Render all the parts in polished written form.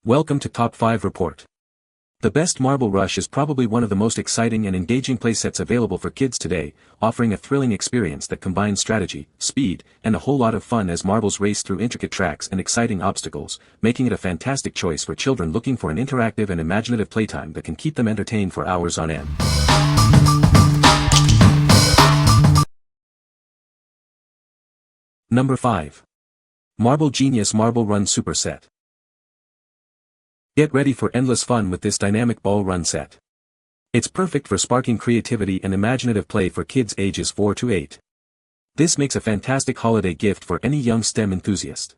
Welcome to Top 5 Report. The Best Marble Rush is probably one of the most exciting and engaging playsets available for kids today, offering a thrilling experience that combines strategy, speed, and a whole lot of fun as marbles race through intricate tracks and exciting obstacles, making it a fantastic choice for children looking for an interactive and imaginative playtime that can keep them entertained for hours on end. Number 5. Marble Genius Marble Run Super Set. Get ready for endless fun with this dynamic ball run set. It's perfect for sparking creativity and imaginative play for kids ages 4 to 8. This makes a fantastic holiday gift for any young STEM enthusiast.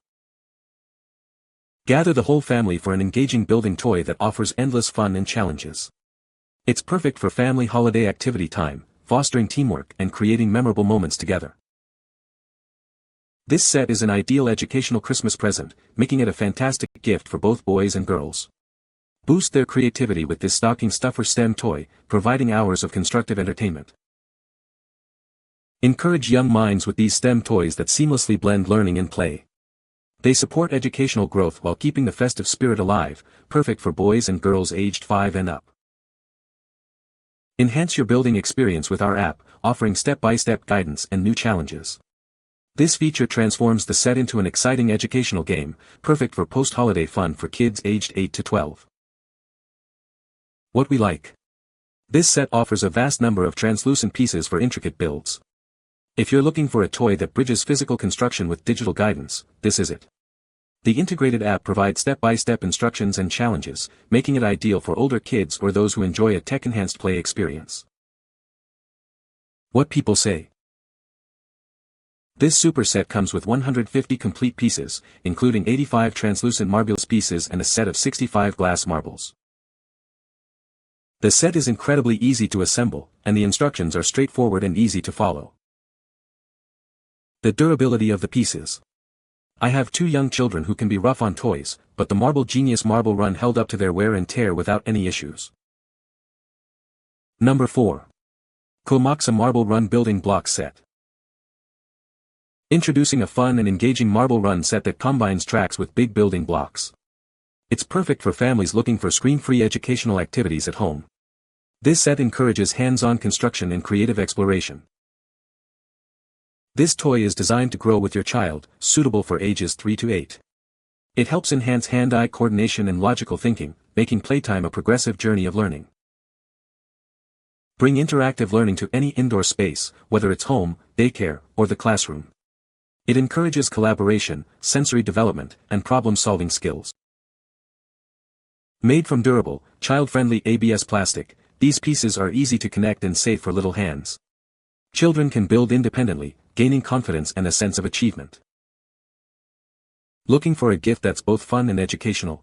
Gather the whole family for an engaging building toy that offers endless fun and challenges. It's perfect for family holiday activity time, fostering teamwork and creating memorable moments together. This set is an ideal educational Christmas present, making it a fantastic gift for both boys and girls. Boost their creativity with this stocking stuffer STEM toy, providing hours of constructive entertainment. Encourage young minds with these STEM toys that seamlessly blend learning and play. They support educational growth while keeping the festive spirit alive, perfect for boys and girls aged 5 and up. Enhance your building experience with our app, offering step-by-step guidance and new challenges. This feature transforms the set into an exciting educational game, perfect for post-holiday fun for kids aged 8 to 12. What we like. This set offers a vast number of translucent pieces for intricate builds. If you're looking for a toy that bridges physical construction with digital guidance, this is it. The integrated app provides step-by-step instructions and challenges, making it ideal for older kids or those who enjoy a tech-enhanced play experience. What people say. This superset comes with 150 complete pieces, including 85 translucent marbles pieces and a set of 65 glass marbles. The set is incredibly easy to assemble, and the instructions are straightforward and easy to follow. The durability of the pieces. I have 2 young children who can be rough on toys, but the Marble Genius Marble Run held up to their wear and tear without any issues. Number 4. COUOMOXA Marble Run Building Block Set. Introducing a fun and engaging marble run set that combines tracks with big building blocks. It's perfect for families looking for screen-free educational activities at home. This set encourages hands-on construction and creative exploration. This toy is designed to grow with your child, suitable for ages 3 to 8. It helps enhance hand-eye coordination and logical thinking, making playtime a progressive journey of learning. Bring interactive learning to any indoor space, whether it's home, daycare, or the classroom. It encourages collaboration, sensory development, and problem-solving skills. Made from durable, child-friendly ABS plastic, these pieces are easy to connect and safe for little hands. Children can build independently, gaining confidence and a sense of achievement. Looking for a gift that's both fun and educational?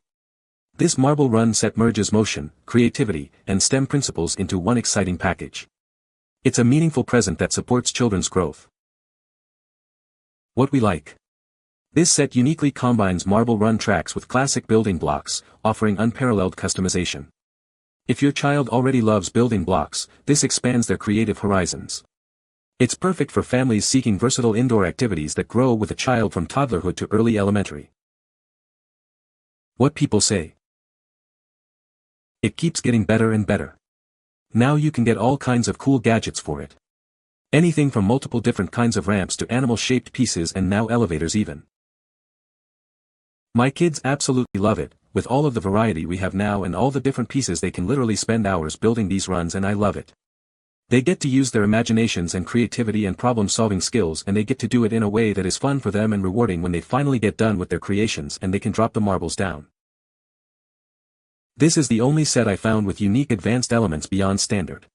This marble run set merges motion, creativity, and STEM principles into one exciting package. It's a meaningful present that supports children's growth. What we like. This set uniquely combines marble run tracks with classic building blocks, offering unparalleled customization. If your child already loves building blocks, this expands their creative horizons. It's perfect for families seeking versatile indoor activities that grow with a child from toddlerhood to early elementary. What people say. It keeps getting better and better. Now you can get all kinds of cool gadgets for it. Anything from multiple different kinds of ramps to animal-shaped pieces and now elevators even. My kids absolutely love it, with all of the variety we have now and all the different pieces they can literally spend hours building these runs, and I love it. They get to use their imaginations and creativity and problem-solving skills, and they get to do it in a way that is fun for them and rewarding when they finally get done with their creations and they can drop the marbles down. This is the only set I found with unique advanced elements beyond standard.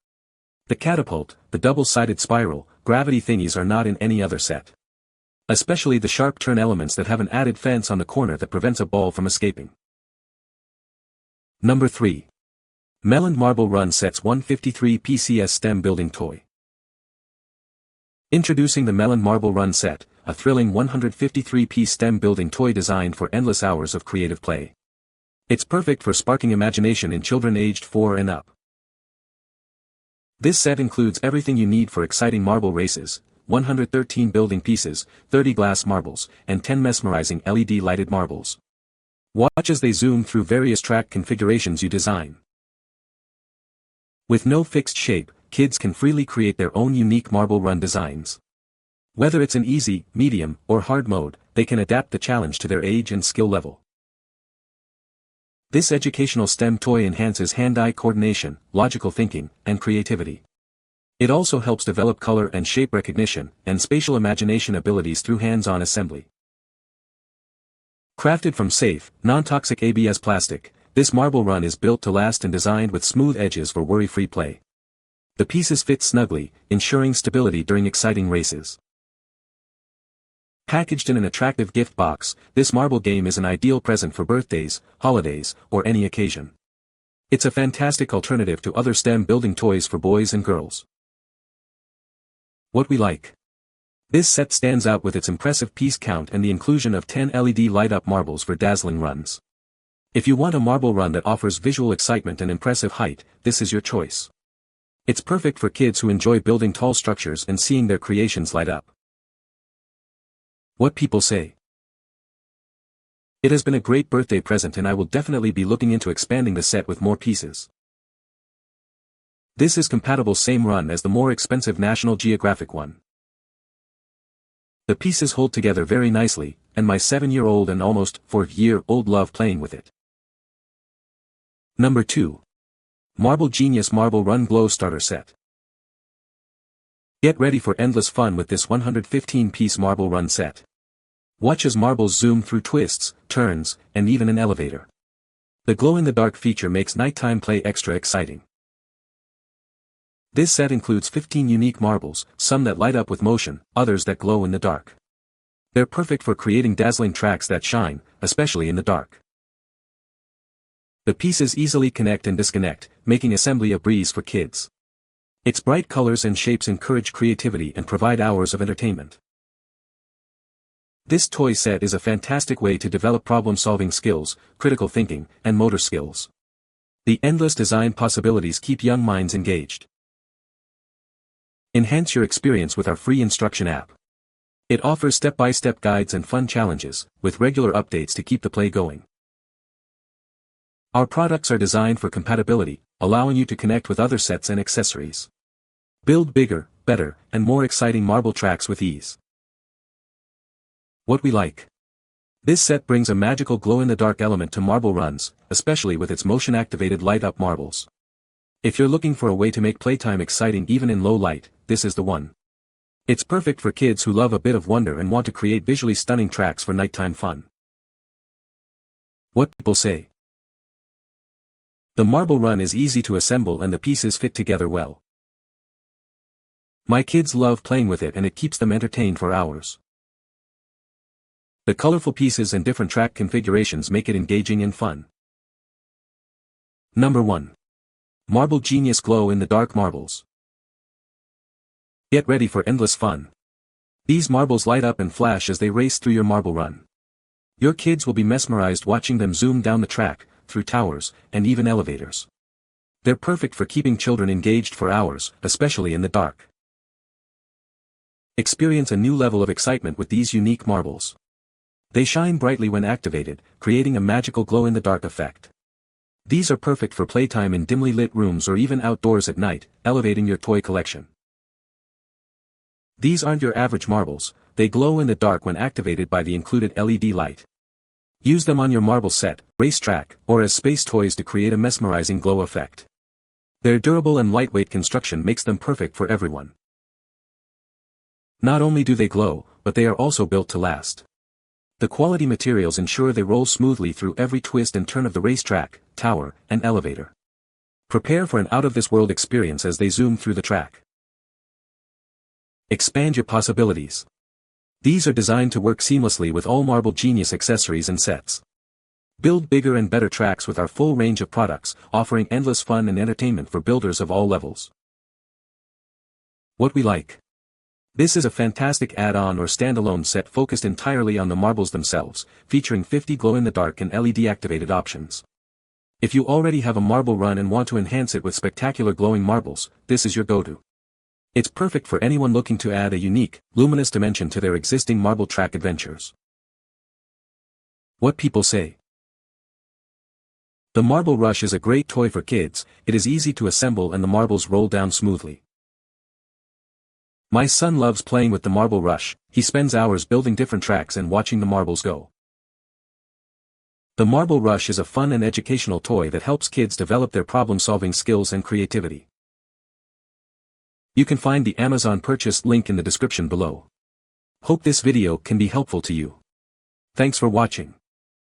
The catapult, the double-sided spiral, gravity thingies are not in any other set. Especially the sharp turn elements that have an added fence on the corner that prevents a ball from escaping. Number 3. Meland Marble Run Sets 153 PCS STEM Building Toy. Introducing the Meland Marble Run Set, a thrilling 153-piece STEM building toy designed for endless hours of creative play. It's perfect for sparking imagination in children aged 4 and up. This set includes everything you need for exciting marble races, 113 building pieces, 30 glass marbles, and 10 mesmerizing LED-lighted marbles. Watch as they zoom through various track configurations you design. With no fixed shape, kids can freely create their own unique marble run designs. Whether it's an easy, medium, or hard mode, they can adapt the challenge to their age and skill level. This educational STEM toy enhances hand-eye coordination, logical thinking, and creativity. It also helps develop color and shape recognition, and spatial imagination abilities through hands-on assembly. Crafted from safe, non-toxic ABS plastic, this marble run is built to last and designed with smooth edges for worry-free play. The pieces fit snugly, ensuring stability during exciting races. Packaged in an attractive gift box, this marble game is an ideal present for birthdays, holidays, or any occasion. It's a fantastic alternative to other STEM building toys for boys and girls. What we like. This set stands out with its impressive piece count and the inclusion of 10 LED light-up marbles for dazzling runs. If you want a marble run that offers visual excitement and impressive height, this is your choice. It's perfect for kids who enjoy building tall structures and seeing their creations light up. What people say. It has been a great birthday present and I will definitely be looking into expanding the set with more pieces. This is compatible same run as the more expensive National Geographic one. The pieces hold together very nicely, and my 7-year-old and almost 4-year-old love playing with it. Number 2. Marble Genius Marble Run Glow Starter Set. Get ready for endless fun with this 115-piece marble run set. Watch as marbles zoom through twists, turns, and even an elevator. The glow-in-the-dark feature makes nighttime play extra exciting. This set includes 15 unique marbles, some that light up with motion, others that glow in the dark. They're perfect for creating dazzling tracks that shine, especially in the dark. The pieces easily connect and disconnect, making assembly a breeze for kids. Its bright colors and shapes encourage creativity and provide hours of entertainment. This toy set is a fantastic way to develop problem-solving skills, critical thinking, and motor skills. The endless design possibilities keep young minds engaged. Enhance your experience with our free instruction app. It offers step-by-step guides and fun challenges, with regular updates to keep the play going. Our products are designed for compatibility, allowing you to connect with other sets and accessories. Build bigger, better, and more exciting marble tracks with ease. What we like. This set brings a magical glow-in-the-dark element to marble runs, especially with its motion-activated light-up marbles. If you're looking for a way to make playtime exciting even in low light, this is the one. It's perfect for kids who love a bit of wonder and want to create visually stunning tracks for nighttime fun. What people say. The marble run is easy to assemble and the pieces fit together well. My kids love playing with it and it keeps them entertained for hours. The colorful pieces and different track configurations make it engaging and fun. Number 1. Marble Genius Glow-in-the-Dark Marbles. Get ready for endless fun. These marbles light up and flash as they race through your marble run. Your kids will be mesmerized watching them zoom down the track, through towers, and even elevators. They're perfect for keeping children engaged for hours, especially in the dark. Experience a new level of excitement with these unique marbles. They shine brightly when activated, creating a magical glow-in-the-dark effect. These are perfect for playtime in dimly lit rooms or even outdoors at night, elevating your toy collection. These aren't your average marbles, they glow in the dark when activated by the included LED light. Use them on your marble set, racetrack, or as space toys to create a mesmerizing glow effect. Their durable and lightweight construction makes them perfect for everyone. Not only do they glow, but they are also built to last. The quality materials ensure they roll smoothly through every twist and turn of the racetrack, tower, and elevator. Prepare for an out-of-this-world experience as they zoom through the track. Expand your possibilities. These are designed to work seamlessly with all Marble Genius accessories and sets. Build bigger and better tracks with our full range of products, offering endless fun and entertainment for builders of all levels. What we like. This is a fantastic add-on or standalone set focused entirely on the marbles themselves, featuring 50 glow-in-the-dark and LED-activated options. If you already have a marble run and want to enhance it with spectacular glowing marbles, this is your go-to. It's perfect for anyone looking to add a unique, luminous dimension to their existing marble track adventures. What people say. The Marble Rush is a great toy for kids, it is easy to assemble and the marbles roll down smoothly. My son loves playing with the Marble Rush, he spends hours building different tracks and watching the marbles go. The Marble Rush is a fun and educational toy that helps kids develop their problem-solving skills and creativity. You can find the Amazon purchase link in the description below. Hope this video can be helpful to you. Thanks for watching.